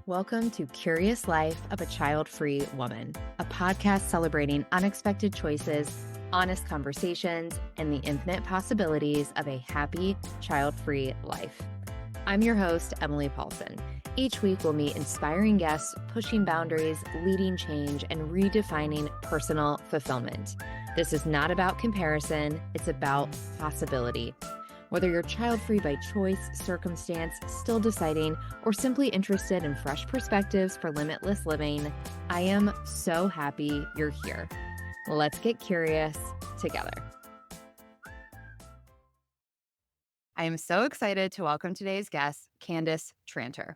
Welcome to Curious Life of a Child-Free Woman, a podcast celebrating unexpected choices, honest conversations, and the infinite possibilities of a happy, child-free life. I'm your host, Emily Paulsen. Each week, we'll meet inspiring guests, pushing boundaries, leading change, and redefining personal fulfillment. This is not about comparison, it's about possibility. Whether you're child-free by choice, circumstance, still deciding, or simply interested in fresh perspectives for limitless living, I am so happy you're here. Let's get curious together. I am so excited to welcome today's guest, Candace Tranter.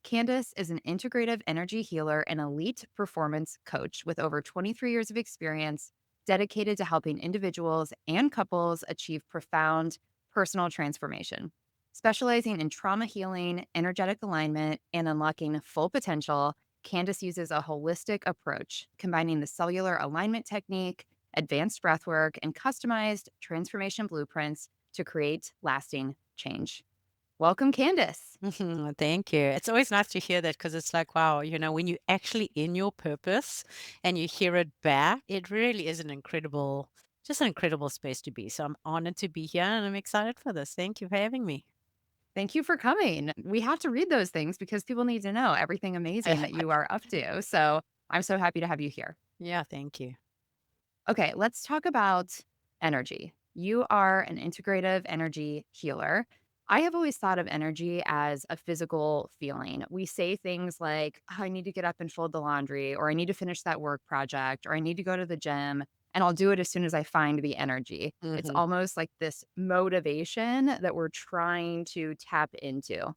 Candace is an integrative energy healer and elite performance coach with over 23 years of experience, dedicated to helping individuals and couples achieve profound personal transformation. Specializing in trauma healing, energetic alignment, and unlocking full potential, Candace uses a holistic approach, combining the cellular alignment technique, advanced breathwork, and customized transformation blueprints to create lasting change. Welcome, Candace. Thank you. It's always nice to hear that because it's like, wow, when you're actually in your purpose and you hear it back, it really is just an incredible space to be. So I'm honored to be here and I'm excited for this. Thank you for having me. Thank you for coming. We have to read those things because people need to know everything amazing that you are up to. So I'm so happy to have you here. Yeah, thank you. Okay, let's talk about energy. You are an integrative energy healer. I have always thought of energy as a physical feeling. We say things like, "Oh, I need to get up and fold the laundry, or I need to finish that work project, or I need to go to the gym, and I'll do it as soon as I find the energy." It's hmm almost like this motivation that we're trying to tap into.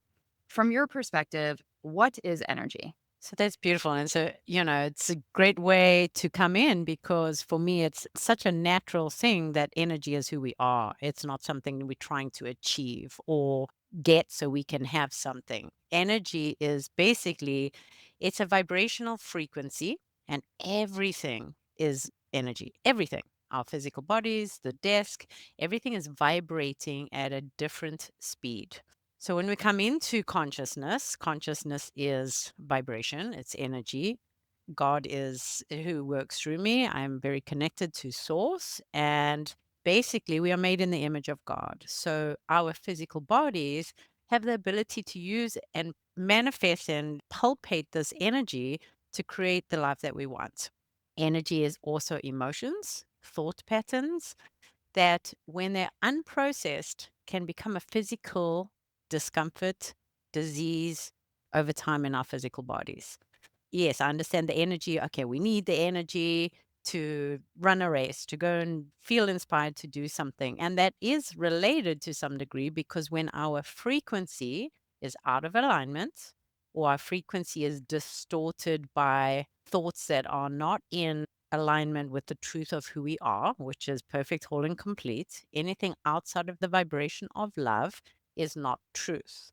From your perspective, what is energy? So that's beautiful. And so, it's a great way to come in because for me, it's such a natural thing that energy is who we are. It's not something we're trying to achieve or get so we can have something. Energy is basically, it's a vibrational frequency and everything is energy. Everything. Our physical bodies, the desk, everything is vibrating at a different speed. So when we come into consciousness, consciousness is vibration, it's energy. God is who works through me. I'm very connected to source. And basically, we are made in the image of God. So our physical bodies have the ability to use and manifest and pulpate this energy to create the life that we want. Energy is also emotions, thought patterns, that when they're unprocessed can become a physical discomfort, disease over time in our physical bodies. Yes, I understand the energy. Okay, we need the energy to run a race, to go and feel inspired to do something. And that is related to some degree because when our frequency is out of alignment or our frequency is distorted by thoughts that are not in alignment with the truth of who we are, which is perfect, whole, and complete, anything outside of the vibration of love is not truth.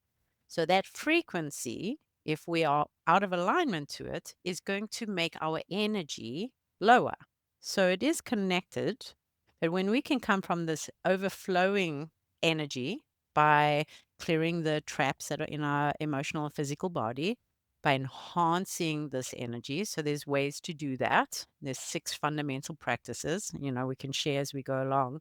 So that frequency, if we are out of alignment to it, is going to make our energy lower. So it is connected. But when we can come from this overflowing energy by clearing the traps that are in our emotional and physical body, by enhancing this energy. So there's ways to do that. There's 6 fundamental practices, we can share as we go along.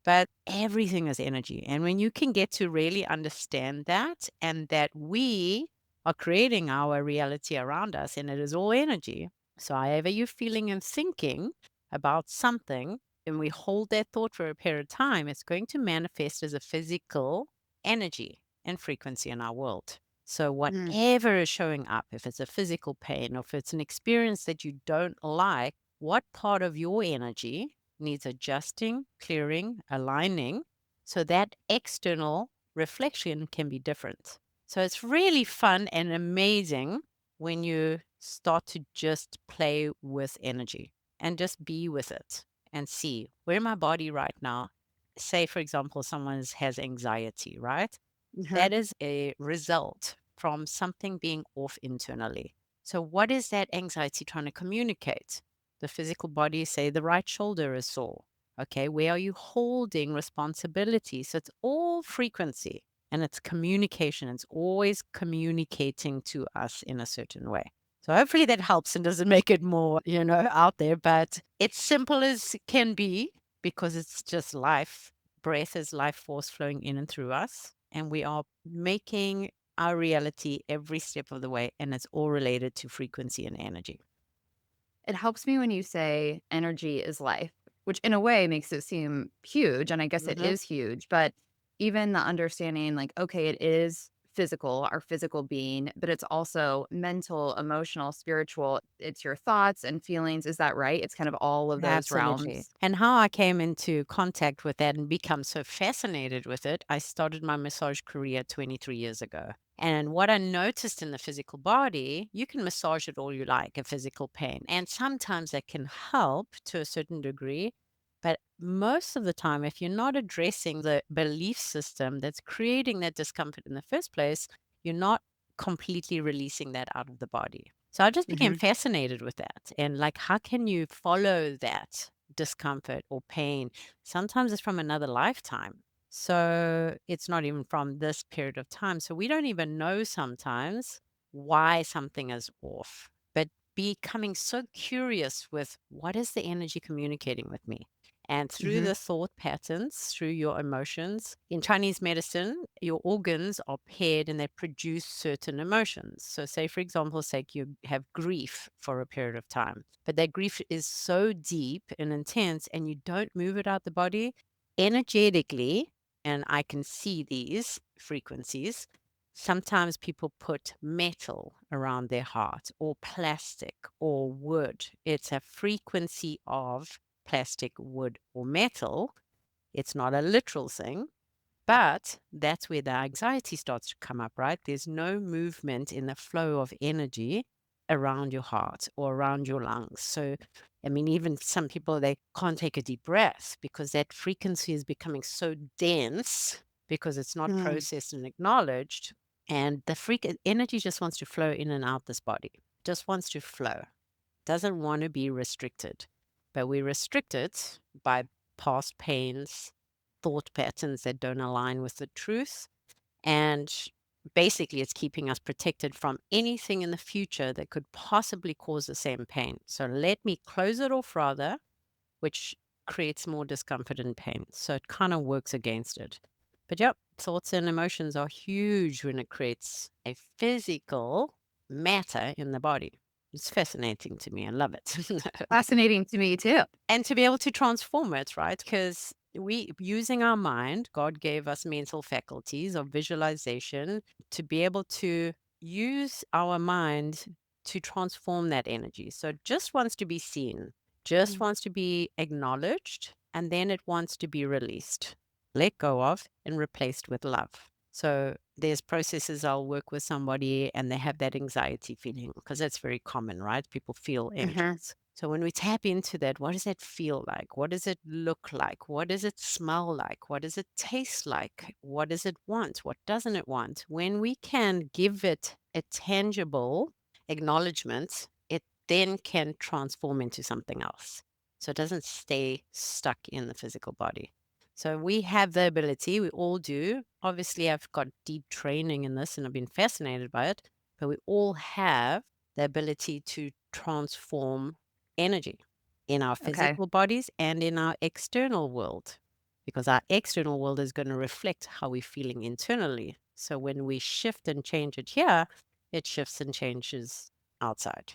But everything is energy. And when you can get to really understand that and that we are creating our reality around us and it is all energy. So however you're feeling and thinking about something, and we hold that thought for a period of time, it's going to manifest as a physical energy and frequency in our world. So Mm, whatever is showing up, if it's a physical pain or if it's an experience that you don't like, what part of your energy needs adjusting, clearing, aligning so that external reflection can be different. So it's really fun and amazing when you start to just play with energy and just be with it and see where my body right now. Say, for example, someone has anxiety, right? mhm. That is a result from something being off internally. So, what is that anxiety trying to communicate? The physical body, say the right shoulder is sore. Okay, where are you holding responsibility? So, it's all frequency. and it's communication. It's always communicating to us in a certain way. So hopefully that helps and doesn't make it more, out there, but it's simple as can be because it's just life. Breath is life force flowing in and through us, and we are making our reality every step of the way, and it's all related to frequency and energy. It helps me when you say energy is life, which in a way makes it seem huge, and I guess it Mhm. is huge, but even the understanding like, okay, it is physical, our physical being, but it's also mental, emotional, spiritual. It's your thoughts and feelings. Is that right? It's kind of all of those Absolutely. realms. And how I came into contact with that and become so fascinated with it, I started my massage career 23 years ago. And what I noticed in the physical body, you can massage it all you like, a physical pain. And sometimes that can help to a certain degree. But most of the time, if you're not addressing the belief system that's creating that discomfort in the first place, you're not completely releasing that out of the body. So I just became Mhm. fascinated with that. And like, how can you follow that discomfort or pain? Sometimes it's from another lifetime. So it's not even from this period of time. So we don't even know sometimes why something is off. But becoming so curious with what is the energy communicating with me? And through Mhm. the thought patterns, through your emotions, in Chinese medicine, your organs are paired and they produce certain emotions. So, say, for example, sake, you have grief for a period of time, but that grief is so deep and intense and you don't move it out the body energetically. And I can see these frequencies. Sometimes people put metal around their heart or plastic or wood. It's a frequency of plastic, wood, or metal. It's not a literal thing, but that's where the anxiety starts to come up, right? There's no movement in the flow of energy around your heart or around your lungs. So, I mean, even some people, they can't take a deep breath because that frequency is becoming so dense because it's not Mm. processed and acknowledged. And the energy just wants to flow in and out this body, just wants to flow, doesn't want to be restricted. But we restrict it by past pains, thought patterns that don't align with the truth. And basically, it's keeping us protected from anything in the future that could possibly cause the same pain. So let me close it off rather, which creates more discomfort and pain. So it kind of works against it. But yep, thoughts and emotions are huge when it creates a physical matter in the body. It's fascinating to me. I love it. Fascinating to me too. And to be able to transform it, right? Because we, using our mind, God gave us mental faculties of visualization to be able to use our mind to transform that energy. So it just wants to be seen, just Mm. wants to be acknowledged, and then it wants to be released, let go of, and replaced with love. So there's processes I'll work with somebody and they have that anxiety feeling because that's very common, right? People feel Mhm. anxious. So when we tap into that, what does that feel like? What does it look like? What does it smell like? What does it taste like? What does it want? What doesn't it want? When we can give it a tangible acknowledgement, it then can transform into something else. So it doesn't stay stuck in the physical body. So we have the ability, we all do. Obviously, I've got deep training in this and I've been fascinated by it, but we all have the ability to transform energy in our Okay. physical bodies and in our external world, because our external world is going to reflect how we're feeling internally. So when we shift and change it here, it shifts and changes outside.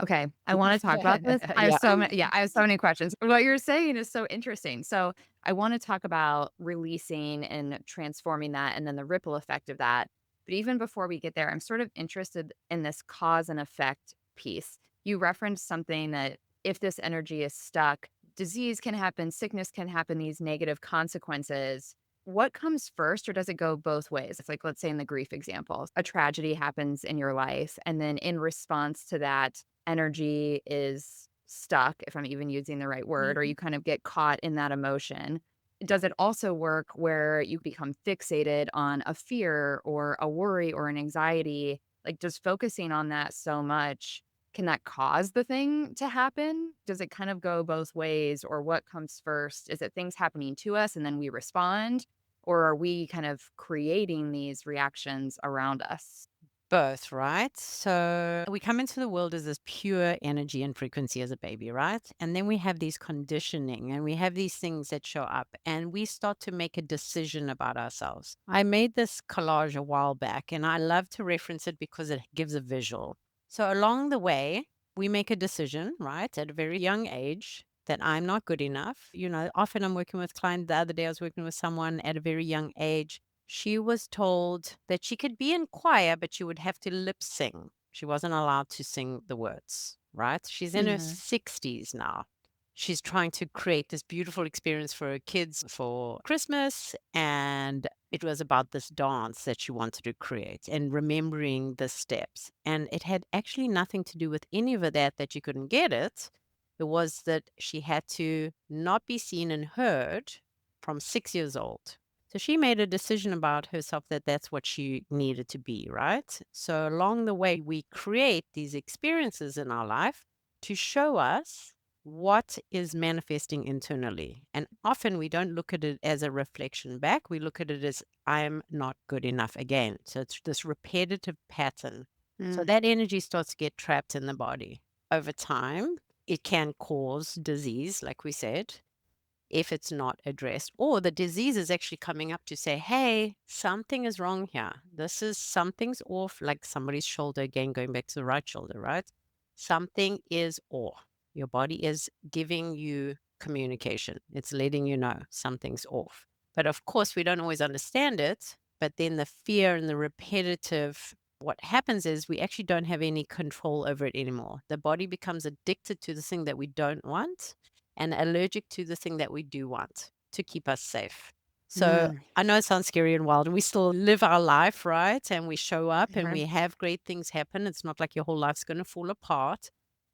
Okay, I wanna talk about this. I have Yeah. so many yeah, I have so many questions. What you're saying is so interesting. So, I wanna talk about releasing and transforming that and then the ripple effect of that. But even before we get there, I'm sort of interested in this cause and effect piece. You referenced something that if this energy is stuck, disease can happen, sickness can happen, these negative consequences. What comes first, or does it go both ways? It's like, let's say in the grief example, a tragedy happens in your life, and then in response to that, energy is stuck, if I'm even using the right word, or Mhm. you kind of get caught in that emotion. Does it also work where you become fixated on a fear or a worry or an anxiety? Like, just focusing on that so much, can that cause the thing to happen? Does it kind of go both ways, or what comes first? Is it things happening to us and then we respond? Or are we kind of creating these reactions around us? Both, right? So we come into the world as this pure energy and frequency as a baby, right? And then we have these conditioning and we have these things that show up and we start to make a decision about ourselves. I made this collage a while back and I love to reference it because it gives a visual. So along the way, we make a decision, right, at a very young age that I'm not good enough. Often I'm working with clients. The other day I was working with someone at a very young age. She was told that she could be in choir, but she would have to lip sing. She wasn't allowed to sing the words, right? She's in her Mhm. 60s now. She's trying to create this beautiful experience for her kids for Christmas. And it was about this dance that she wanted to create and remembering the steps. And it had actually nothing to do with any of that you couldn't get it. It was that she had to not be seen and heard from 6 years old. So she made a decision about herself that that's what she needed to be, right? So along the way, we create these experiences in our life to show us what is manifesting internally. And often we don't look at it as a reflection back. We look at it as, I'm not good enough again. So it's this repetitive pattern. So Mm. that energy starts to get trapped in the body. Over time, it can cause disease, like we said, if it's not addressed, or the disease is actually coming up to say, hey, something is wrong here. Something's off, like somebody's shoulder, again, going back to the right shoulder, right? Something is off. Your body is giving you communication. It's letting you know something's off. But of course, we don't always understand it. But then the fear and the repetitive, what happens is we actually don't have any control over it anymore. The body becomes addicted to the thing that we don't want and allergic to the thing that we do want to keep us safe. So Mm. I know it sounds scary and wild, and we still live our life, right? And we show up and Mhm. we have great things happen. It's not like your whole life's going to fall apart,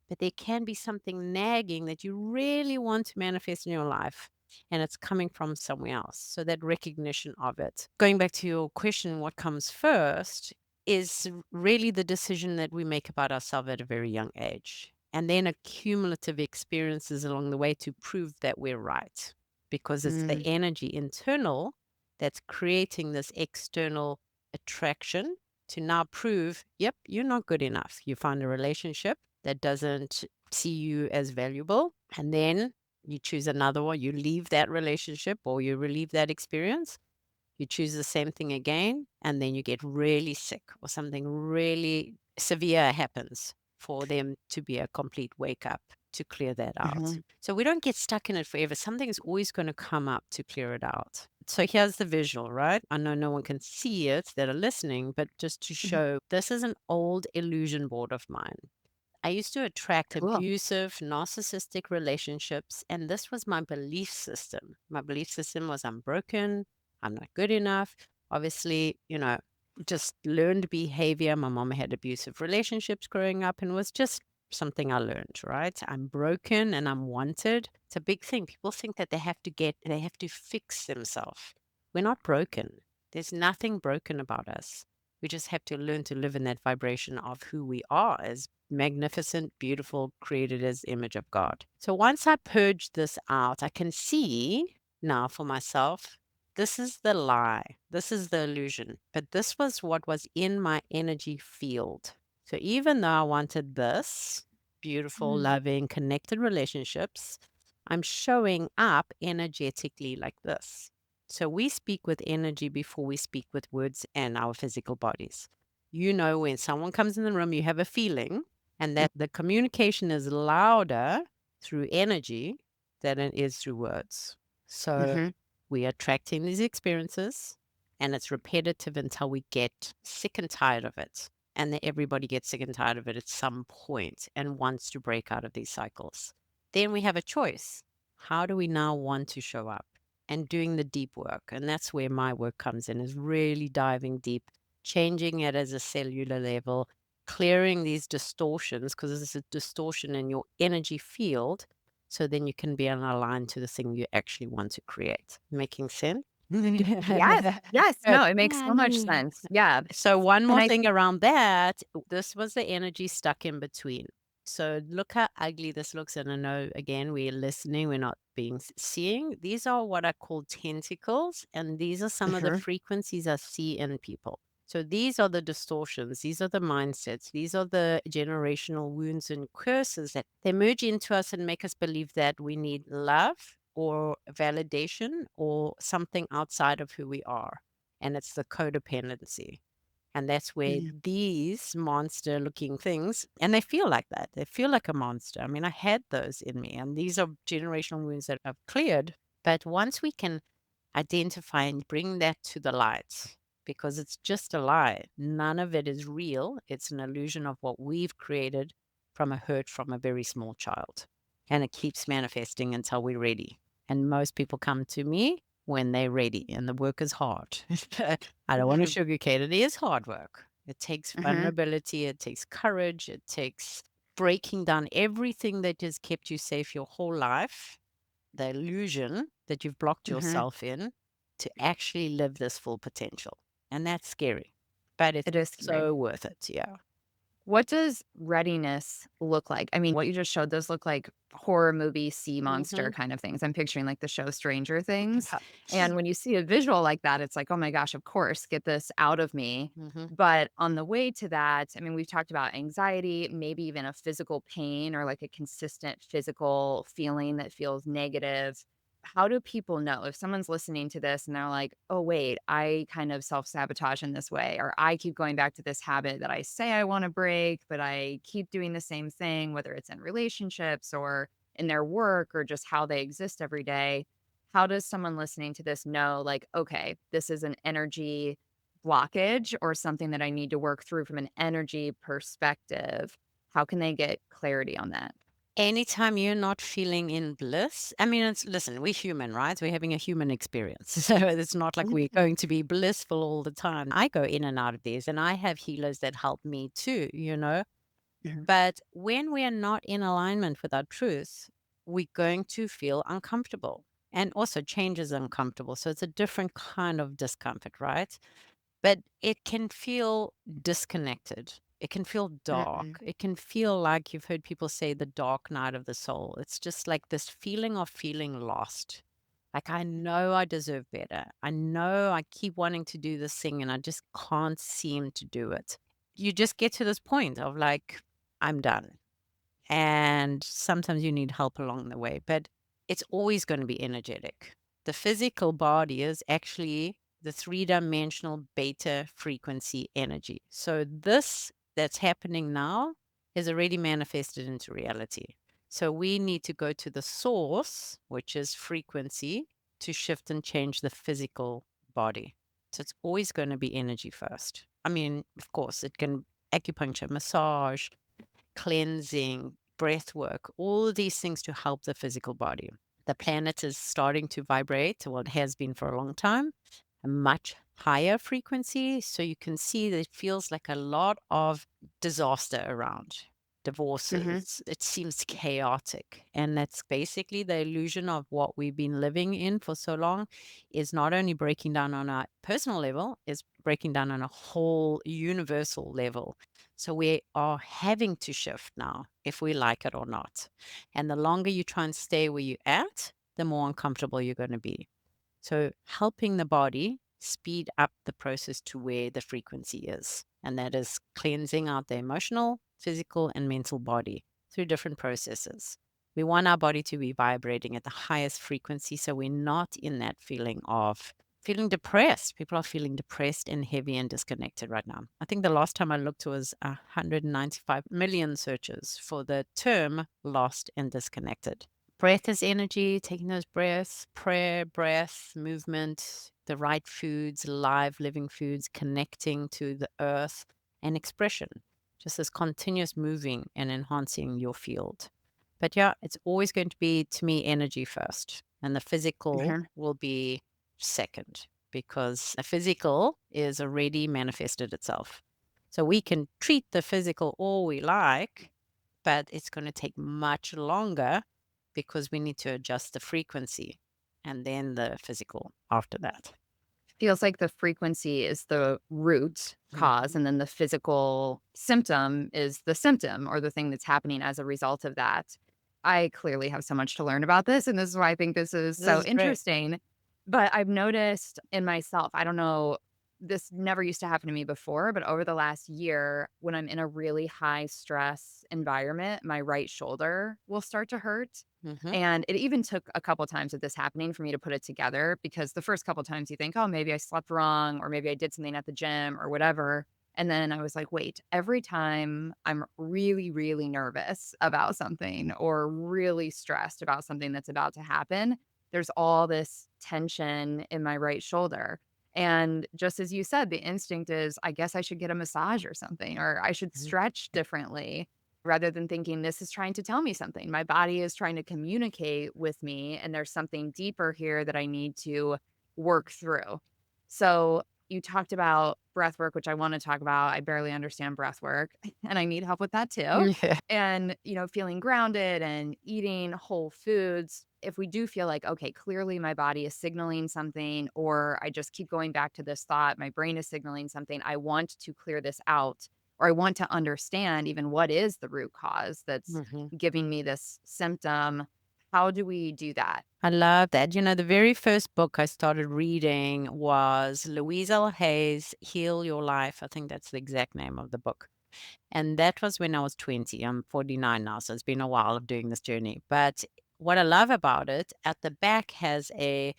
but there can be something nagging that you really want to manifest in your life. And it's coming from somewhere else. So that recognition of it. Going back to your question, what comes first is really the decision that we make about ourselves at a very young age. And then accumulative experiences along the way to prove that we're right. Because it's the Mm. energy internal that's creating this external attraction to now prove, yep, you're not good enough. You find a relationship that doesn't see you as valuable. And then you choose another one. You leave that relationship or you relieve that experience. You choose the same thing again, and then you get really sick or something really severe happens for them to be a complete wake up to clear that out. Mhm. So we don't get stuck in it forever. Something is always going to come up to clear it out. So here's the visual, right? I know no one can see it that are listening, but just to Mhm. show this is an old illusion board of mine. I used to attract Cool. abusive, narcissistic relationships, and this was my belief system. My belief system was I'm broken, I'm not good enough. Obviously, just learned behavior. My mom had abusive relationships growing up, and it was just something I learned, right? I'm broken and I'm wanted. It's a big thing. People think that they have to fix themselves. We're not broken. There's nothing broken about us. We just have to learn to live in that vibration of who we are as magnificent, beautiful, created as image of God. So once I purge this out, I can see now for myself, this is the lie. This is the illusion. But this was what was in my energy field. So even though I wanted this beautiful, Mm. loving, connected relationships, I'm showing up energetically like this. So we speak with energy before we speak with words and our physical bodies. When someone comes in the room, you have a feeling, and that the communication is louder through energy than it is through words. So Mhm. we're attracting these experiences, and it's repetitive until we get sick and tired of it. And then everybody gets sick and tired of it at some point and wants to break out of these cycles. Then we have a choice. How do we now want to show up? And doing the deep work. And that's where my work comes in, is really diving deep, changing it as a cellular level, clearing these distortions, because there's a distortion in your energy field. So then you can be aligned to the thing you actually want to create. Making sense? Yes. Yes. Good. No, it makes so much sense. Yeah. So one And more I thing think around that, this was the energy stuck in between. So look how ugly this looks. And I know, again, we're listening, we're not being seeing. These are what I call tentacles. And these are some of the Mhm. frequencies I see in people. So these are the distortions, these are the mindsets, these are the generational wounds and curses that they merge into us and make us believe that we need love or validation or something outside of who we are. And it's the codependency. And that's where Mhm. these monster looking things, and they feel like that. They feel like a monster. I mean, I had those in me, and these are generational wounds that I've cleared. But once we can identify and bring that to the light, because it's just a lie, none of it is real. It's an illusion of what we've created from a hurt from a very small child. And it keeps manifesting until we're ready. And most people come to me when they're ready, and the work is hard. I don't want to Mhm. sugarcoat it. It is hard work. It takes Mhm. vulnerability, it takes courage, it takes breaking down everything that has kept you safe your whole life, the illusion that you've blocked Mhm. yourself in to actually live this full potential. And that's scary, but it's It is scary. so worth it. Yeah. What does readiness look like? I mean, what you just showed, those look like horror movie sea monster Hmm. kind of things. I'm picturing like the show Stranger Things. Yeah. And when you see a visual like that, it's like, oh my gosh, of course, get this out of me. Hmm. But on the way to that, I mean, we've talked about anxiety, maybe even a physical pain or like a consistent physical feeling that feels negative. How do people know if someone's listening to this and they're like, oh, wait, I kind of self sabotage in this way, or I keep going back to this habit that I say I want to break, but I keep doing the same thing, whether it's in relationships or in their work or just how they exist every day? How does someone listening to this know, like, okay, this is an energy blockage or something that I need to work through from an energy perspective? How can they get clarity on that? Anytime you're not feeling in bliss, I mean, listen, we're human, right? We're having a human experience. So it's not like we're going to be blissful all the time. I go in and out of these, and I have healers that help me too, you know? Mhm. But when we are not in alignment with our truth, we're going to feel uncomfortable. And also, change is uncomfortable. So it's a different kind of discomfort, right? But it can feel disconnected. It can feel dark. Mhm. It can feel like you've heard people say the dark night of the soul. It's just like this feeling of feeling lost. Like, I know I deserve better. I know I keep wanting to do this thing and I just can't seem to do it. You just get to this point of like, I'm done. And sometimes you need help along the way, but it's always going to be energetic. The physical body is actually the three-dimensional beta frequency energy. So this that's happening now is already manifested into reality. So we need to go to the source, which is frequency, to shift and change the physical body. So it's always going to be energy first. I mean, of course, it can acupuncture, massage, cleansing, breath work, all of these things to help the physical body. The planet is starting to vibrate, well, it has been for a long time, a much higher frequency. So you can see that it feels like a lot of disaster around. Mhm. Divorces, it seems chaotic. And that's basically the illusion of what we've been living in for so long is not only breaking down on a personal level, is breaking down on a whole universal level. So we are having to shift now, if we like it or not. And the longer you try and stay where you're at, the more uncomfortable you're going to be. So helping the body speed up the process to where the frequency is. And that is cleansing out the emotional, physical, and mental body through different processes. We want our body to be vibrating at the highest frequency so we're not in that feeling of feeling depressed. People are feeling depressed and heavy and disconnected right now. I think the last time I looked was 195 million searches for the term lost and disconnected. Breath is energy, taking those breaths, prayer, breath, movement, the right foods, live living foods, connecting to the earth, and expression. Just this continuous moving and enhancing your field. But yeah, it's always going to be, to me, energy first. And the physical Mhm. will be second because the physical is already manifested itself. So we can treat the physical all we like, but it's going to take much longer because we need to adjust the frequency and then the physical after that. feels like the frequency is the root cause, Mhm. and then the physical symptom is the symptom or the thing that's happening as a result of that. I clearly have so much to learn about this, and this is why I think this is This so is great. interesting. But I've noticed in myself, I don't know, this never used to happen to me before, but over the last year, when I'm in a really high stress environment, my right shoulder will start to hurt. Mhm. And it even took a couple times of this happening for me to put it together because the first couple times you think, oh, maybe I slept wrong or maybe I did something at the gym or whatever. And then I was like, wait, every time I'm really, really nervous about something or really stressed about something that's about to happen, there's all this tension in my right shoulder. And just as you said, the instinct is, I guess I should get a massage or something, or I should Mhm. stretch differently rather than thinking this is trying to tell me something. My body is trying to communicate with me, and there's something deeper here that I need to work through. So, you talked about breath work, which I want to talk about. I barely understand breath work, and I need help with that too. Yeah. And, feeling grounded and eating whole foods. If we do feel like, okay, clearly my body is signaling something, or I just keep going back to this thought, my brain is signaling something, I want to clear this out or I want to understand even what is the root cause that's Mhm. giving me this symptom. How do we do that? I love that. The very first book I started reading was Louise L. Hay's Heal Your Life. I think that's the exact name of the book. And that was when I was 20. I'm 49 now, so it's been a while of doing this journey. But what I love about it, at the back has a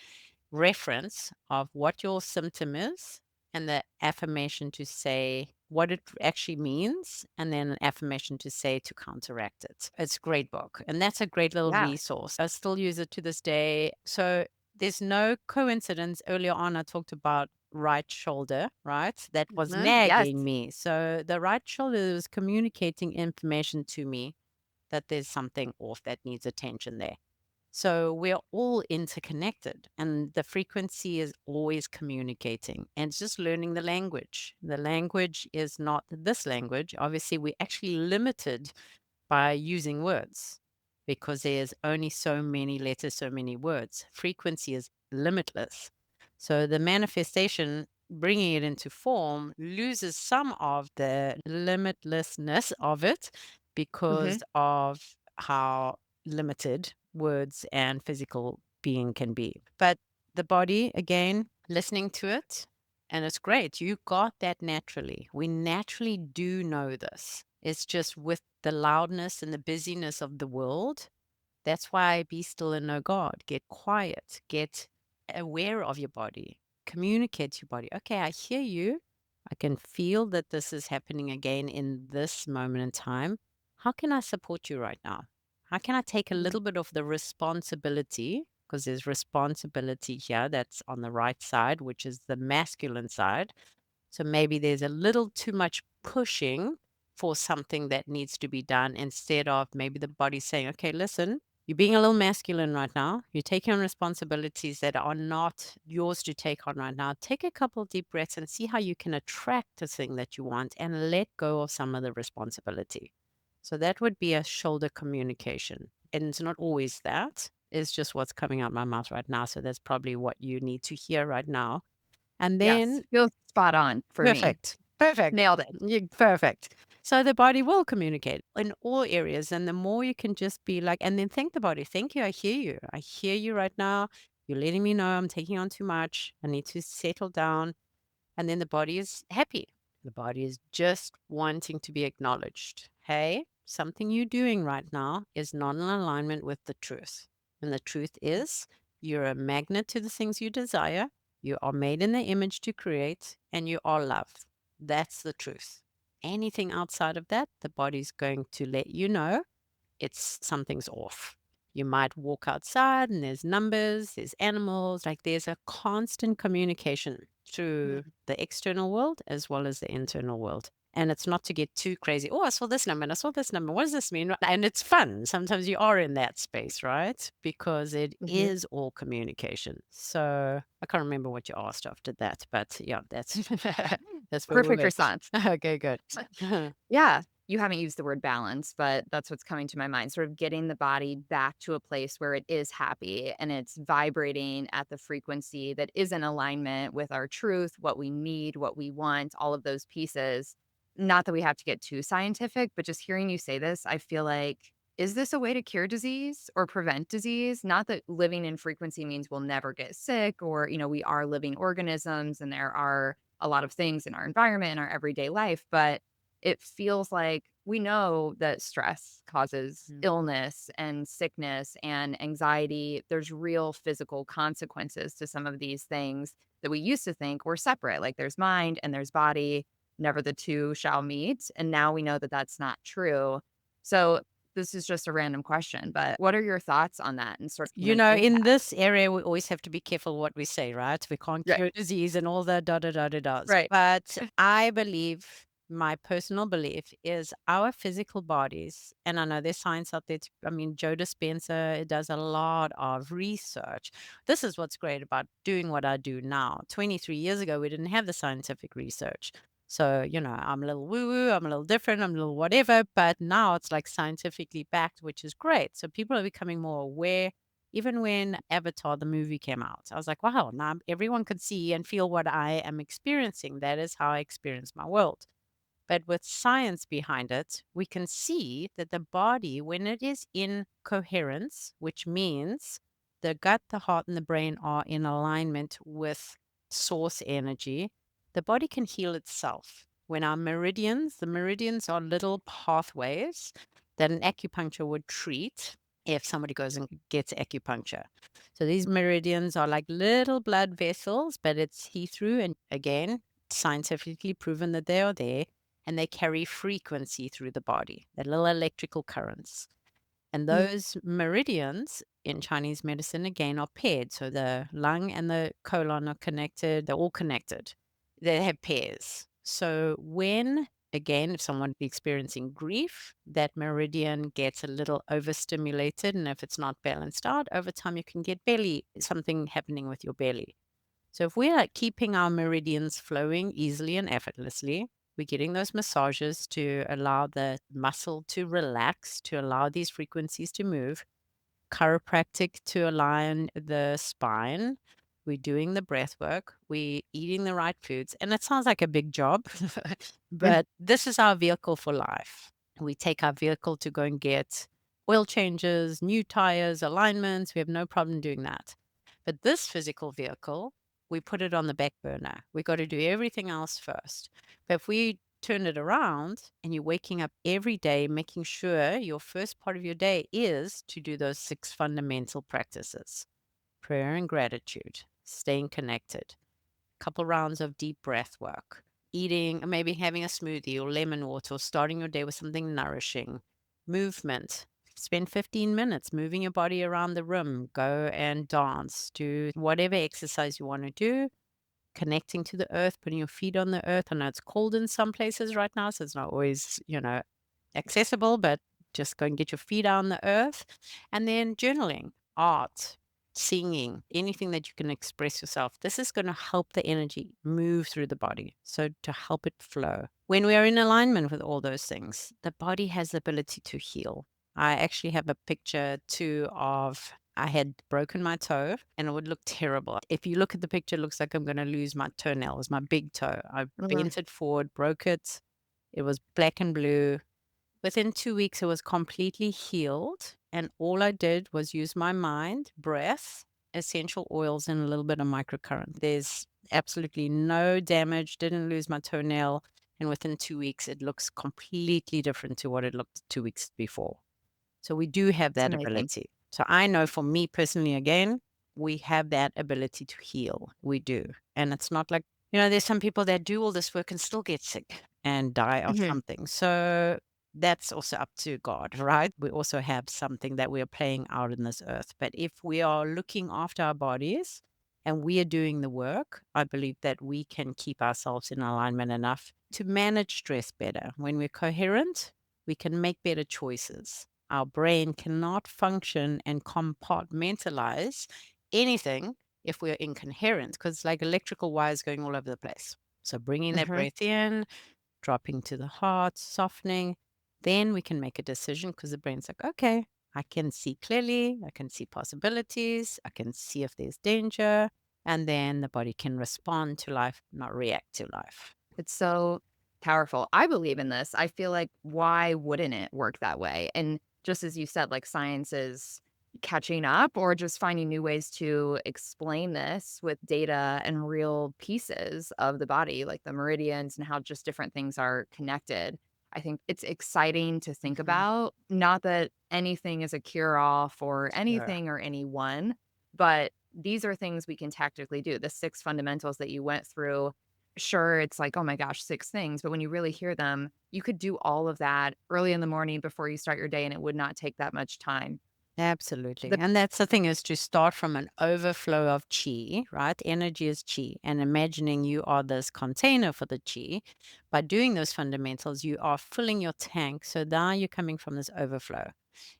reference of what your symptom is and the affirmation to say what it actually means, and then an affirmation to say to counteract it. It's a great book. And that's a great little Yeah. resource. I still use it to this day. So there's no coincidence. Earlier on, I talked about right shoulder, right? That was Yes. nagging me. So the right shoulder was communicating information to me that there's something off that needs attention there. So we're all interconnected, and the frequency is always communicating, and it's just learning the language. The language is not this language. Obviously, we're actually limited by using words because there's only so many letters, so many words. Frequency is limitless. So the manifestation, bringing it into form, loses some of the limitlessness of it Hmm. because of how limited words and physical being can be. But the body, again, listening to it, and it's great. You got that naturally. We naturally do know this. It's just with the loudness and the busyness of the world. That's why be still and know God. Get quiet. Get aware of your body. Communicate to your body. Okay, I hear you. I can feel that this is happening again in this moment in time. How can I support you right now? How can I take a little bit of the responsibility? Because there's responsibility here that's on the right side, which is the masculine side. So maybe there's a little too much pushing for something that needs to be done instead of maybe the body saying, okay, listen, you're being a little masculine right now. You're taking on responsibilities that are not yours to take on right now. Take a couple deep breaths and see how you can attract the thing that you want and let go of some of the responsibility. So that would be a shoulder communication. And it's not always that. It's just what's coming out my mouth right now. So that's probably what you need to hear right now. And Yes. then Feels spot on for me. perfect. Perfect. Nailed it. You perfect. So the body will communicate in all areas. And the more you can just be like, and then thank the body, thank you. I hear you. I hear you right now. You're letting me know I'm taking on too much. I need to settle down. And then the body is happy. The body is just wanting to be acknowledged. Hey, something you're doing right now is not in alignment with the truth. And the truth is, you're a magnet to the things you desire. You are made in the image to create, and you are love. That's the truth. Anything outside of that, the body's going to let you know it's something's off. You might walk outside and there's numbers, there's animals, like there's a constant communication through Mhm. the external world as well as the internal world. And it's not to get too crazy. Oh, I saw this number and I saw this number. What does this mean? And it's fun. Sometimes you are in that space, right? Because it Mhm. is all communication. So I can't remember what you asked after that, but yeah, that's that's where we Perfect went. response. Okay, good. Yeah. you haven't used the word balance, but that's what's coming to my mind, sort of getting the body back to a place where it is happy and it's vibrating at the frequency that is in alignment with our truth, what we need, what we want, all of those pieces. Not that we have to get too scientific, but just hearing you say this, I feel like, is this a way to cure disease or prevent disease? Not that living in frequency means we'll never get sick or, we are living organisms and there are a lot of things in our environment, in our everyday life, but it feels like we know that stress causes Mm. illness and sickness and anxiety. There's real physical consequences to some of these things that we used to think were separate. Like there's mind and there's body, never the two shall meet. And now we know that that's not true. So this is just a random question, but what are your thoughts on that and sort of You human know, in impact? this area, we always have to be careful what we say, right? We can't Right. cure disease and all the da da da da da's. Right. But I believe, my personal belief is our physical bodies, and I know there's science out there. I mean, Joe Dispenza does a lot of research. This is what's great about doing what I do now. 23 years ago, we didn't have the scientific research. So, I'm a little woo woo, I'm a little different, I'm a little whatever, but now it's like scientifically backed, which is great. So people are becoming more aware. Even when Avatar, the movie, came out, I was like, wow, now everyone could see and feel what I am experiencing. That is how I experience my world. But with science behind it, we can see that the body, when it is in coherence, which means the gut, the heart, and the brain are in alignment with source energy, the body can heal itself. When our meridians, the meridians are little pathways that an acupuncture would treat if somebody goes and gets acupuncture. So these meridians are like little blood vessels, but it's see through. And again, scientifically proven that they are there and they carry frequency through the body, the little electrical currents. And Mhm. those meridians in Chinese medicine, again, are paired. So the lung and the colon are connected, they're all connected. They have pairs. So when, again, if someone is experiencing grief, that meridian gets a little overstimulated. And if it's not balanced out, over time you can get belly, something happening with your belly. So if we are keeping our meridians flowing easily and effortlessly, we're getting those massages to allow the muscle to relax, to allow these frequencies to move, chiropractic to align the spine. We're doing the breath work. We're eating the right foods. And it sounds like a big job, but this is our vehicle for life. We take our vehicle to go and get oil changes, new tires, alignments. We have no problem doing that. But this physical vehicle, we put it on the back burner. We got to do everything else first. But if we turn it around and you're waking up every day, making sure your first part of your day is to do those 6 fundamental practices: prayer and gratitude, staying connected, couple rounds of deep breath work, eating, or maybe having a smoothie or lemon water, or starting your day with something nourishing, movement. Spend 15 minutes moving your body around the room. Go and dance. Do whatever exercise you want to do, connecting to the earth, putting your feet on the earth. I know it's cold in some places right now, so it's not always, accessible, but just go and get your feet on the earth. And then journaling, art, singing, anything that you can express yourself. This is going to help the energy move through the body. So to help it flow. When we are in alignment with all those things, the body has the ability to heal. I actually have a picture too of I had broken my toe and it would look terrible. If you look at the picture, it looks like I'm going to lose my toenail. It was my big toe. I Mhm. bent it forward, broke it. It was black and blue. Within 2 weeks, it was completely healed. And all I did was use my mind, breath, essential oils, and a little bit of microcurrent. There's absolutely no damage, didn't lose my toenail. And within 2 weeks, it looks completely different to what it looked 2 weeks before. So we do have It's that amazing. ability. So I know for me personally, again, we have that ability to heal. We do. And it's not like, there's some people that do all this work and still get sick and die of Mhm. something. So that's also up to God, right? We also have something that we are playing out in this earth. But if we are looking after our bodies and we are doing the work, I believe that we can keep ourselves in alignment enough to manage stress better. When we're coherent, we can make better choices. Our brain cannot function and compartmentalize anything if we're incoherent, because it's like electrical wires going all over the place. So bringing that Mhm. breath in, dropping to the heart, softening. then we can make a decision because the brain's like, okay, I can see clearly, I can see possibilities, I can see if there's danger, and then the body can respond to life, not react to life. It's so powerful. I believe in this. I feel like why wouldn't it work that way? And just as you said, like science is catching up or just finding new ways to explain this with data and real pieces of the body, like the meridians and how just different things are connected. I think it's exciting to think Mhm. about. Not that anything is a cure all for Sure. anything or anyone, but these are things we can tactically do. The six fundamentals that you went through. Sure, it's like, "Oh my gosh, 6 things," but when you really hear them, you could do all of that early in the morning before you start your day, and it would not take that much time. Absolutely. The And that's the thing is to start from an overflow of chi, right? Energy is chi. And imagining you are this container for the chi. By doing those fundamentals, you are filling your tank. So now you're coming from this overflow.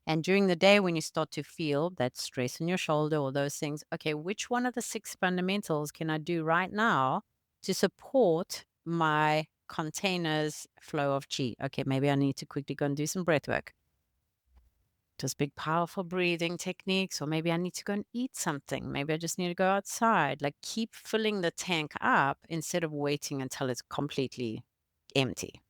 And during the day, when you start to feel that stress in your shoulder or those things, okay, which one of the six fundamentals can I do right now to support my container's flow of chi? Okay, maybe I need to quickly go and do some breath work, just big, powerful breathing techniques, or maybe I need to go and eat something. Maybe I just need to go outside. Like keep filling the tank up instead of waiting until it's completely empty.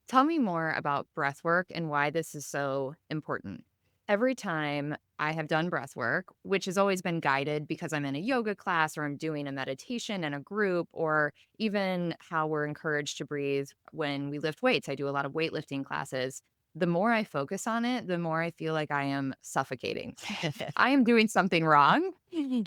Tell me more about breath work and why this is so important. Every time I have done breath work, which has always been guided because I'm in a yoga class or I'm doing a meditation in a group, or even how we're encouraged to breathe when we lift weights. I do a lot of weightlifting classes. The more I focus on it, the more I feel like I am suffocating. I am doing something wrong.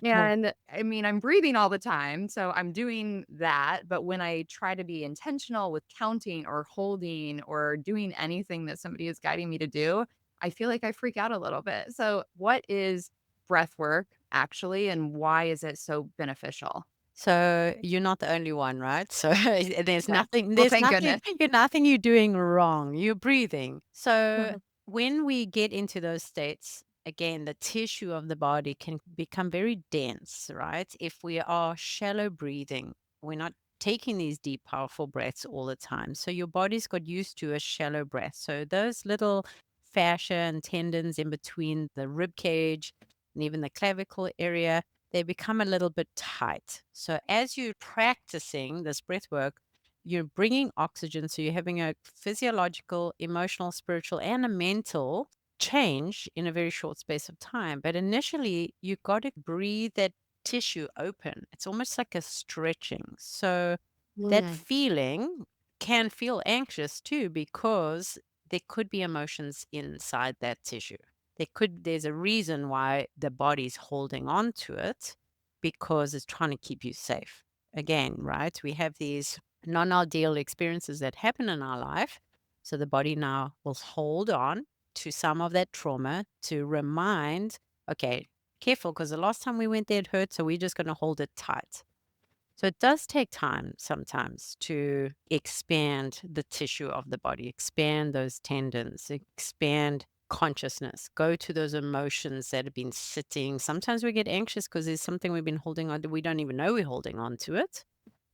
And I mean, I'm breathing all the time, so I'm doing that, but when I try to be intentional with counting or holding or doing anything that somebody is guiding me to do, I feel like I freak out a little bit. So, what is breath work actually, and why is it so beneficial? So you're not the only one, right? So there's Okay. nothing, Well, there's thank nothing, goodness. you're nothing you're doing wrong. You're breathing. So when we get into those states, again, the tissue of the body can become very dense, right? If we are shallow breathing, we're not taking these deep, powerful breaths all the time. So your body's got used to a shallow breath. So those little fascia and tendons in between the rib cage and even the clavicle area, they become a little bit tight. So as you're practicing this breath work, you're bringing oxygen. So you're having a physiological, emotional, spiritual, and a mental change in a very short space of time. But initially, you've got to breathe that tissue open. It's almost like a stretching. So that Mm. feeling can feel anxious too, because there could be emotions inside that tissue. There's a reason why the body's holding on to it, because it's trying to keep you safe. Again, right? We have these non-ideal experiences that happen in our life. So the body now will hold on to some of that trauma to remind, okay, careful, because the last time we went there it hurt, so we're just going to hold it tight. So it does take time sometimes to expand the tissue of the body, expand those tendons, expand consciousness, go to those emotions that have been sitting. Sometimes we get anxious because there's something we've been holding on to. We don't even know we're holding on to it.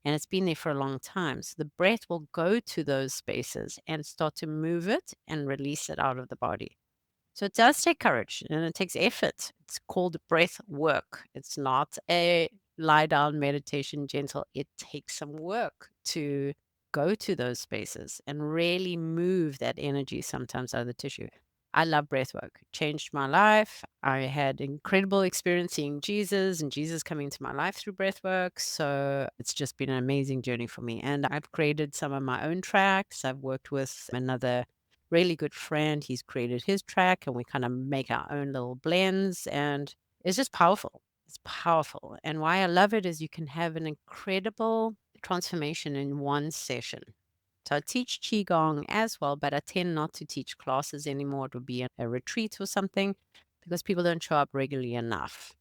And it's been there for a long time. So the breath will go to those spaces and start to move it and release it out of the body. So it does take courage and it takes effort. It's called breath work. It's not a lie down meditation gentle. It takes some work to go to those spaces and really move that energy sometimes out of the tissue. I love breath work. It changed my life. I had incredible experience seeing Jesus and Jesus coming into my life through breath work. So it's just been an amazing journey for me. And I've created some of my own tracks. I've worked with another really good friend. He's created his track and we kind of make our own little blends and it's just powerful. It's powerful. And why I love it is you can have an incredible transformation in one session. So I teach Qigong as well, but I tend not to teach classes anymore. It would be a retreat or something because people don't show up regularly enough.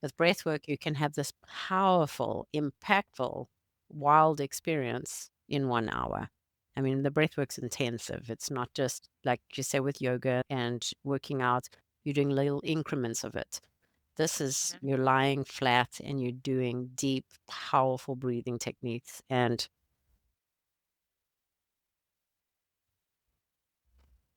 With breathwork, you can have this powerful, impactful, wild experience in 1 hour. I mean, the breathwork's intensive. It's not just like you say with yoga and working out, you're doing little increments of it. This is you're lying flat and you're doing deep, powerful breathing techniques. And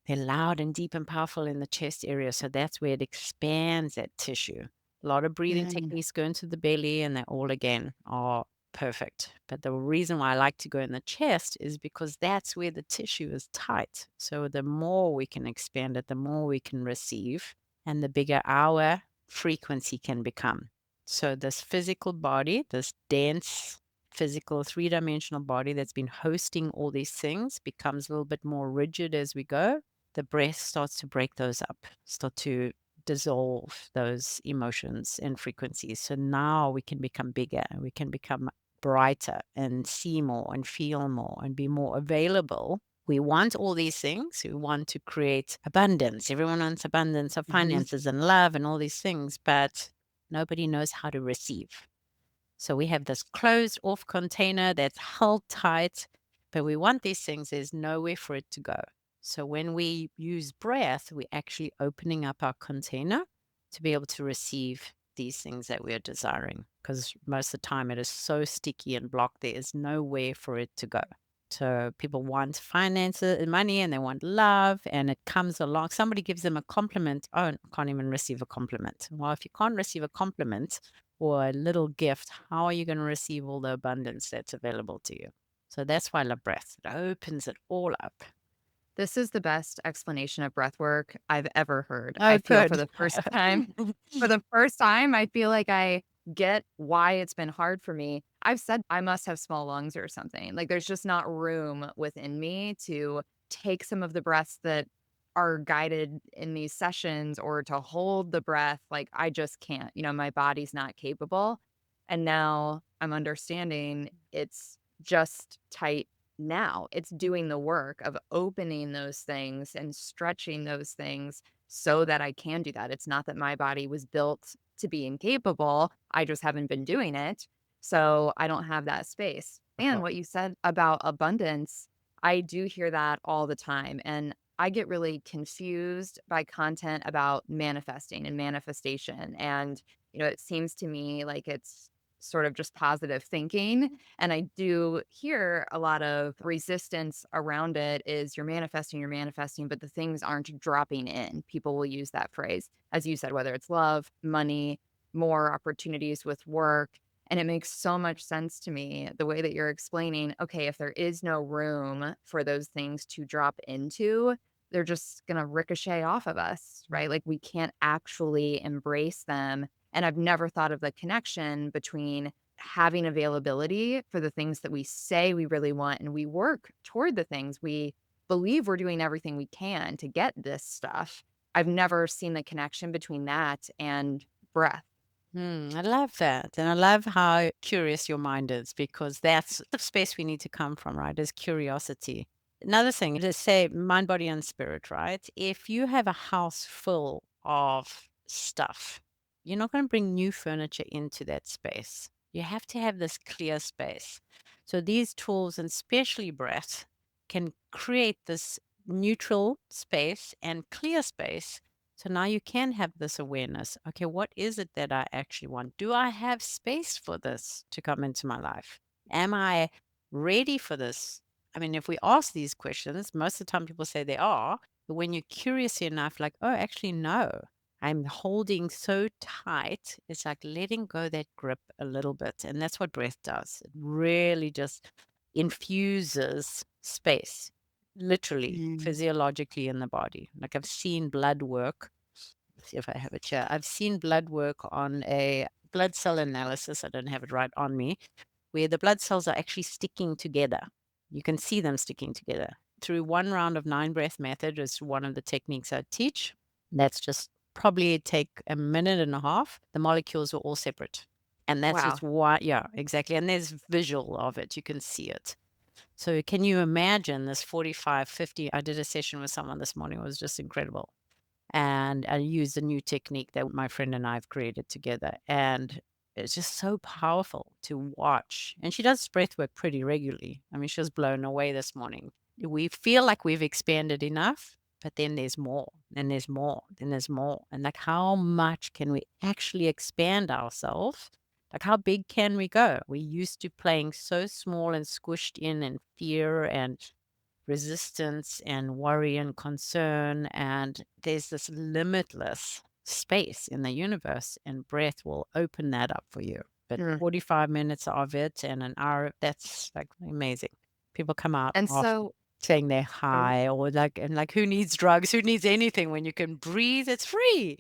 They're loud and deep and powerful in the chest area, so that's where it expands that tissue. A lot of breathing Mm. techniques go into the belly, and they all again are perfect. But the reason why I like to go in the chest is because that's where the tissue is tight. So the more we can expand it, the more we can receive, and the bigger our frequency can become. So this physical body, this dense physical three-dimensional body that's been hosting all these things becomes a little bit more rigid as we go. The breath starts to break those up, start to dissolve those emotions and frequencies. So now we can become bigger, we can become brighter and see more and feel more and be more available. We want all these things. We want to create abundance. Everyone wants abundance of Mhm. finances and love and all these things, but nobody knows how to receive. So we have this closed off container that's held tight, but we want these things. There's nowhere for it to go. So when we use breath, we're actually opening up our container to be able to receive these things that we are desiring. Because most of the time it is so sticky and blocked, there is nowhere for it to go. So people want finances and money and they want love, and it comes along. Somebody gives them a compliment. Oh, I can't even receive a compliment. Well, if you can't receive a compliment, or a little gift, how are you going to receive all the abundance that's available to you? So that's why I love breath. It opens it all up. This is the best explanation of breath work I've ever heard. I Oh, feel for good. the first time for the first time, I feel like I get why it's been hard for me. I've said I must have small lungs or something. Like, there's just not room within me to take some of the breaths that are guided in these sessions or to hold the breath. Like, I just can't. My body's not capable. And now I'm understanding it's just tight now. It's doing the work of opening those things and stretching those things so that I can do that. It's not that my body was built to be incapable. I just haven't been doing it. So I don't have that space. And what you said about abundance, I do hear that all the time. And I get really confused by content about manifesting and manifestation. And, it seems to me like it's sort of just positive thinking. And I do hear a lot of resistance around it is you're manifesting, but the things aren't dropping in. People will use that phrase, as you said, whether it's love, money, more opportunities with work. And it makes so much sense to me the way that you're explaining. Okay, if there is no room for those things to drop into, they're just going to ricochet off of us, right? Like we can't actually embrace them. And I've never thought of the connection between having availability for the things that we say we really want and we work toward the things we believe we're doing everything we can to get this stuff. I've never seen the connection between that and breath. I love that. And I love how curious your mind is because that's the space we need to come from, right? Is curiosity. Another thing to say mind, body, and spirit, right? If you have a house full of stuff, you're not going to bring new furniture into that space. You have to have this clear space. So these tools, and especially breath, can create this neutral space and clear space, so now you can have this awareness. Okay, what is it that I actually want? Do I have space for this to come into my life? Am I ready for this? I mean, if we ask these questions, most of the time people say they are. But when you're curious enough, like, oh, actually, no, I'm holding so tight. It's like letting go that grip a little bit. And that's what breath does. It really just infuses space, literally, Mm. physiologically in the body. Like I've seen blood work. Let's see if I have it here. I've seen blood work on a blood cell analysis. I don't have it right on me, where the blood cells are actually sticking together. You can see them sticking together. Through one round of 9 breath method is one of the techniques I teach. That's just probably take a minute and a half. The molecules are all separate. And that's Wow. just why, yeah, exactly. And there's visual of it. You can see it. So can you imagine this 45, 50? I did a session with someone this morning. It was just incredible. And I used a new technique that my friend and I have created together. And it's just so powerful to watch. And she does breath work pretty regularly. I mean, she was blown away this morning. We feel like we've expanded enough, but then there's more, then there's more, then there's more. And like, how much can we actually expand ourselves? Like, how big can we go? We used to playing so small and squished in and fear and resistance and worry and concern. And there's this limitless space in the universe, and breath will open that up for you. But Mm. 45 minutes of it and an hour, that's like amazing. People come out And after so, saying they're oh, high or like, and like, who needs drugs? Who needs anything when you can breathe? It's free.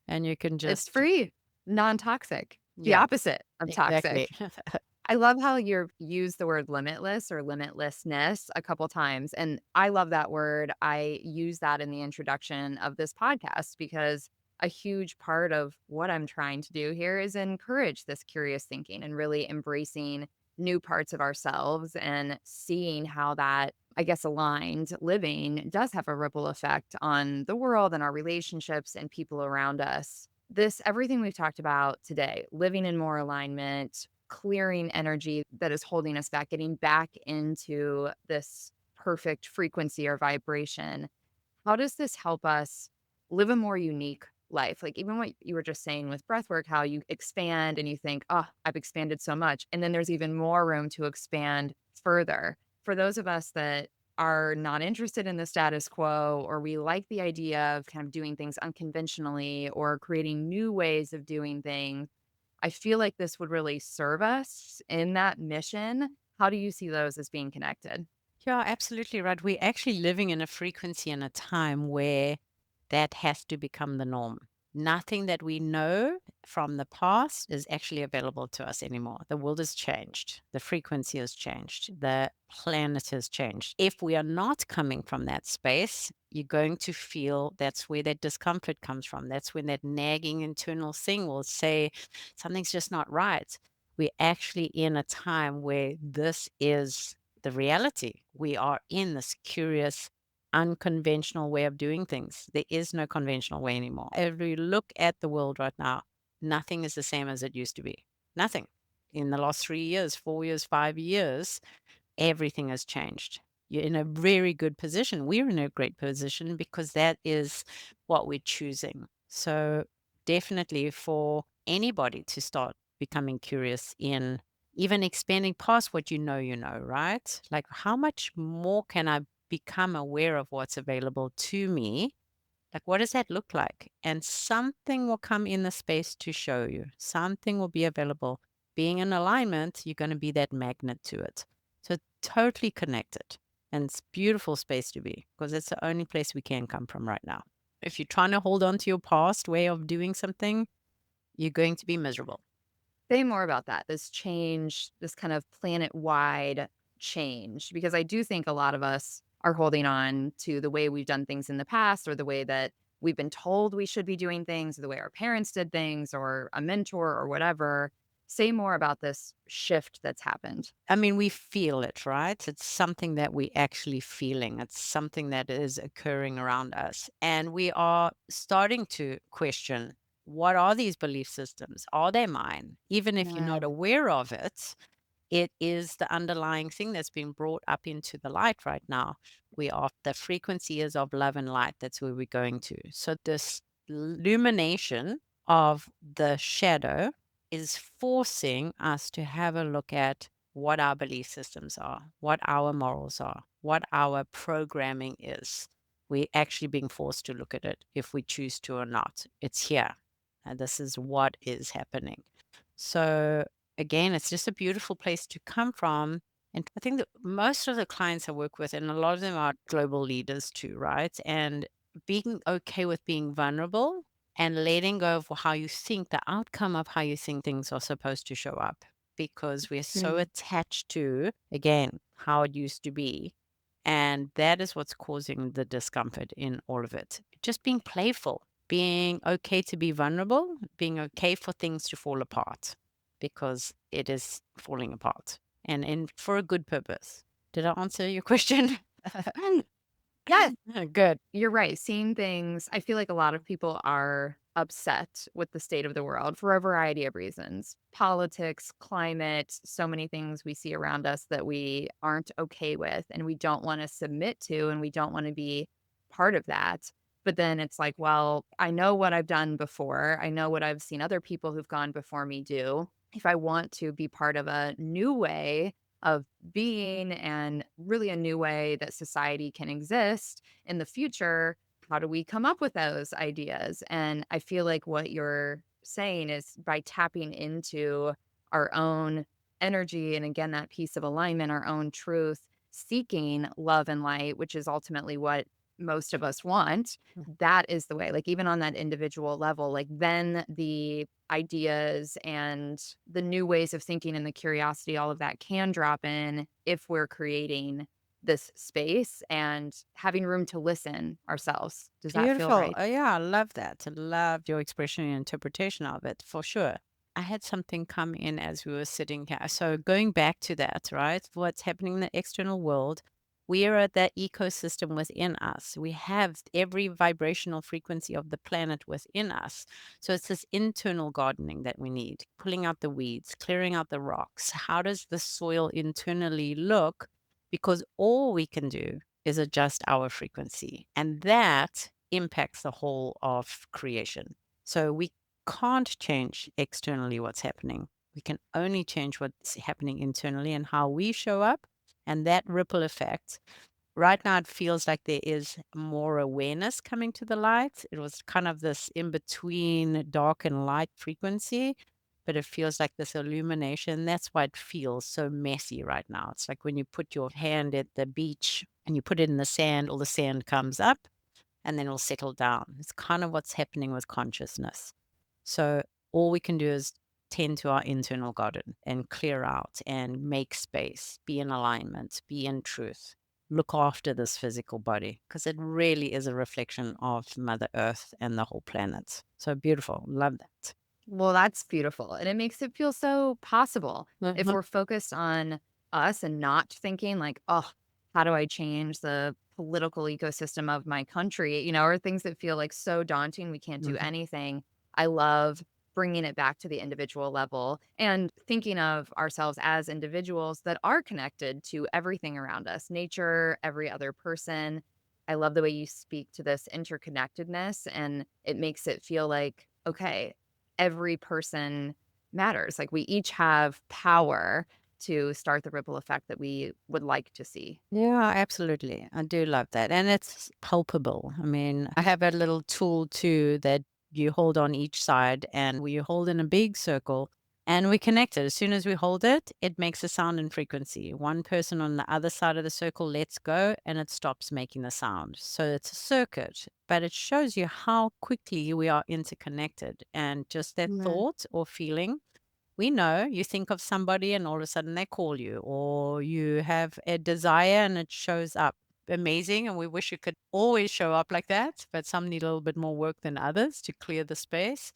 And you can it's just, free, non-toxic, the yeah, opposite of exactly. toxic. I love how you've used the word limitless or limitlessness a couple times, and I love that word. I use that in the introduction of this podcast because a huge part of what I'm trying to do here is encourage this curious thinking and really embracing new parts of ourselves and seeing how that, I guess, aligned living does have a ripple effect on the world and our relationships and people around us. This everything we've talked about today, living in more alignment, clearing energy that is holding us back, getting back into this perfect frequency or vibration. How does this help us live a more unique life? Like even what you were just saying with breath work, how you expand and you think, oh, I've expanded so much. And then there's even more room to expand further. For those of us that are not interested in the status quo, or we like the idea of kind of doing things unconventionally or creating new ways of doing things, I feel like this would really serve us in that mission. How do you see those as being connected? You're absolutely right. We're actually living in a frequency and a time where that has to become the norm. Nothing that we know from the past is actually available to us anymore. The world has changed. The frequency has changed. The planet has changed. If we are not coming from that space, you're going to feel that's where that discomfort comes from. That's when that nagging internal thing will say something's just not right. We're actually in a time where this is the reality. We are in this curious, unconventional way of doing things. There is no conventional way anymore. If you look at the world right now, nothing is the same as it used to be. Nothing. In the last 3 years, 4 years, 5 years, everything has changed. You're in a very good position. We're in a great position because that is what we're choosing. So, definitely for anybody to start becoming curious in even expanding past what you know, right? Like, how much more can I become aware of what's available to me? Like, what does that look like? And something will come in the space to show you. Something will be available. Being in alignment, you're going to be that magnet to it. So, totally connected. And it's beautiful space to be because it's the only place we can come from right now. If you're trying to hold on to your past way of doing something, you're going to be miserable. Say more about that, this change, this kind of planet-wide change, because I do think a lot of us are holding on to the way we've done things in the past or the way that we've been told we should be doing things, or the way our parents did things, or a mentor or whatever. Say more about this shift that's happened. I mean, we feel it, right? It's something that we actually feeling. It's something that is occurring around us. And we are starting to question, what are these belief systems? Are they mine? Even if you're not Mm. aware of it, it is the underlying thing that's been brought up into the light right now. We are the frequency is of love and light. That's where we're going to. So this illumination of the shadow is forcing us to have a look at what our belief systems are, what our morals are, what our programming is. We're actually being forced to look at it if we choose to or not. It's here. And this is what is happening. So again, it's just a beautiful place to come from. And I think that most of the clients I work with, and a lot of them are global leaders too, right? And being okay with being vulnerable and letting go of how you think the outcome of how you think things are supposed to show up because we're so Mm. attached to, again, how it used to be. And that is what's causing the discomfort in all of it. Just being playful, being okay to be vulnerable, being okay for things to fall apart because it is falling apart and for a good purpose. Did I answer your question? Yes. Good. You're right. Seeing things, I feel like a lot of people are upset with the state of the world for a variety of reasons. Politics, climate, so many things we see around us that we aren't okay with and we don't want to submit to and we don't want to be part of that. But then it's like, well, I know what I've done before. I know what I've seen other people who've gone before me do. If I want to be part of a new way of being and really a new way that society can exist in the future. How do we come up with those ideas? And I feel like what you're saying is by tapping into our own energy and again, that piece of alignment, our own truth, seeking love and light, which is ultimately what most of us want, that is the way. Like, even on that individual level, like, then the ideas and the new ways of thinking and the curiosity, all of that can drop in if we're creating this space and having room to listen ourselves. Does that feel Beautiful. right? Yeah, I love that. I loved your expression and interpretation of it for sure. I had something come in as we were sitting here. So going back to that, right? What's happening in the external world, we are at that ecosystem within us. We have every vibrational frequency of the planet within us. So it's this internal gardening that we need, pulling out the weeds, clearing out the rocks. How does the soil internally look? Because all we can do is adjust our frequency. And that impacts the whole of creation. So we can't change externally what's happening. We can only change what's happening internally and how we show up. And that ripple effect, right now, it feels like there is more awareness coming to the light. It was kind of this in between dark and light frequency, but it feels like this illumination. That's why it feels so messy right now. It's like when you put your hand at the beach and you put it in the sand, all the sand comes up and then it'll settle down. It's kind of what's happening with consciousness. So all we can do is tend to our internal garden and clear out and make space, be in alignment, be in truth, look after this physical body because it really is a reflection of Mother Earth and the whole planet. So beautiful. Love that. Well, that's beautiful, and it makes it feel so possible. If Mhm, we're focused on us and not thinking like, "Oh, how do I change the political ecosystem of my country?" Or things that feel like so daunting, we can't do mhm. anything. I love bringing it back to the individual level and thinking of ourselves as individuals that are connected to everything around us, nature, every other person. I love the way you speak to this interconnectedness, and it makes it feel like, okay, every person matters. Like, we each have power to start the ripple effect that we would like to see. Yeah, absolutely. I do love that. And it's palpable. I mean, I have a little tool too that you hold on each side and we hold in a big circle and we connect it. As soon as we hold it, it makes a sound and frequency. One person on the other side of the circle lets go and it stops making the sound. So it's a circuit, but it shows you how quickly we are interconnected and just that Yeah. thought or feeling we know you think of somebody and all of a sudden they call you, or you have a desire and it shows up. Amazing. And we wish it could always show up like that, but some need a little bit more work than others to clear the space.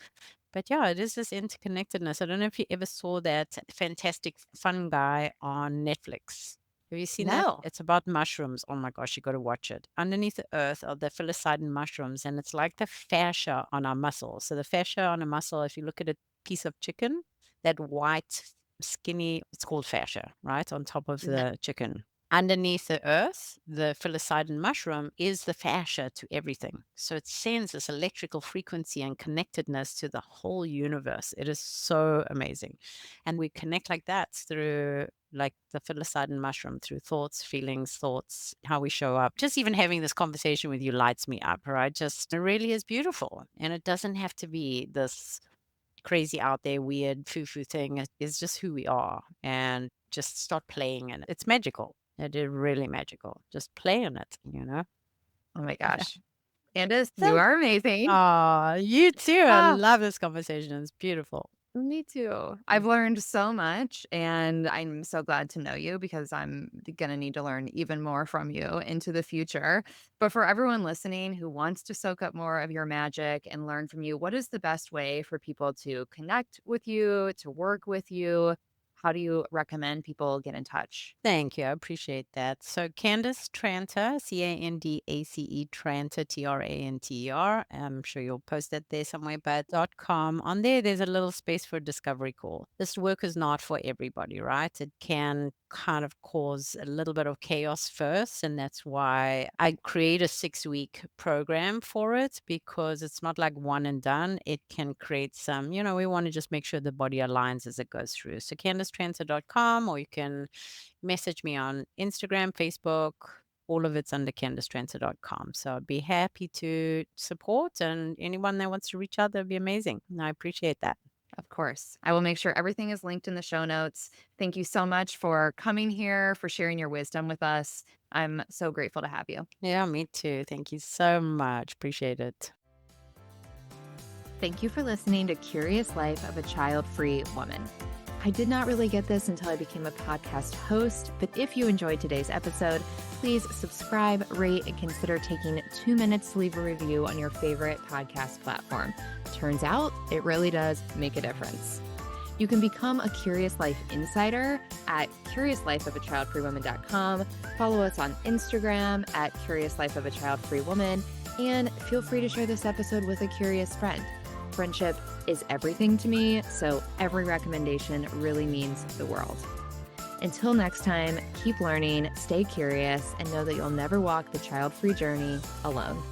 But yeah, it is this interconnectedness. I don't know if you ever saw that Fantastic Fun Guy on Netflix. Have you seen that? No. It's about mushrooms. Oh my gosh, you got to watch it. Underneath the earth are the psilocybin mushrooms, and it's like the fascia on our muscle. So the fascia on a muscle, if you look at a piece of chicken, that white, skinny, it's called fascia, right? On top of Yeah. the chicken. Underneath the earth, the psilocybin mushroom is the fascia to everything. So it sends this electrical frequency and connectedness to the whole universe. It is so amazing. And we connect like that through like the psilocybin mushroom, through thoughts, how we show up. Just even having this conversation with you lights me up, right? Just it really is beautiful. And it doesn't have to be this crazy out there, weird foo-foo thing. It's just who we are and just start playing in it. It's magical. It is really magical. Just play in it. Oh my gosh. Candace, you So, are amazing. you too. I Ah, love this conversation. It's beautiful. me too. I've Mm. learned so much, and I'm so glad to know you because I'm going to need to learn even more from you into the future. But for everyone listening who wants to soak up more of your magic and learn from you, what is the best way for people to connect with you, to work with you? How do you recommend people get in touch? Thank you. I appreciate that. So Candace Tranter, Candace Tranter, Tranter. I'm sure you'll post that there somewhere, but .com. On there, there's a little space for a discovery call. This work is not for everybody, right? It can kind of cause a little bit of chaos first. And that's why I create a 6-week program for it because it's not like one and done. It can create some, we want to just make sure the body aligns as it goes through. So Candace candacetranter.com, or you can message me on Instagram, Facebook. All of it's under candacetranter.com. So I'd be happy to support, and anyone that wants to reach out, that'd be amazing. And I appreciate that. Of course. I will make sure everything is linked in the show notes. Thank you so much for coming here, for sharing your wisdom with us. I'm so grateful to have you. Yeah, me too. Thank you so much. Appreciate it. Thank you for listening to Curious Life of a Child-Free Woman. I did not really get this until I became a podcast host, but if you enjoyed today's episode, please subscribe, rate, and consider taking 2 minutes to leave a review on your favorite podcast platform. Turns out, it really does make a difference. You can become a Curious Life insider at CuriousLifeOfAChildFreeWoman.com. Follow us on Instagram at Curious Life of a Child-Free Woman, and feel free to share this episode with a curious friend. Friendship is everything to me, so every recommendation really means the world. Until next time, keep learning, stay curious, and know that you'll never walk the child-free journey alone.